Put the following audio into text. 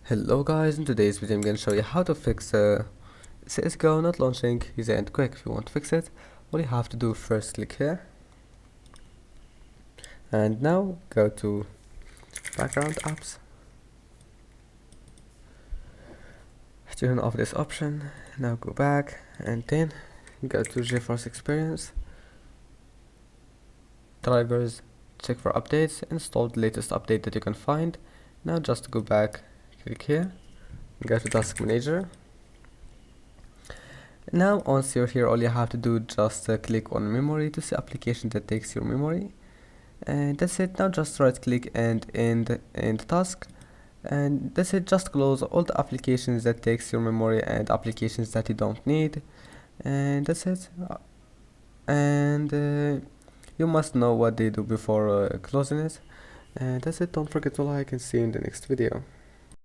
Hello guys, in today's video I'm going to show you how to fix CSGO not launching easy and quick. If you want to fix it, all you have to do first click here and now go to background apps, turn off this option, now go back and then go to GeForce Experience, drivers, check for updates, install the latest update that you can find. Now just go back, click here, go to Task Manager. Now once you're here, all you have to do just click on memory to see application that takes your memory, and that's it. Now just right click and end task, and that's it. Just close all the applications that takes your memory and applications that you don't need, and that's it. And you must know what they do before closing it, and that's it. Don't forget to like and see you in the next video.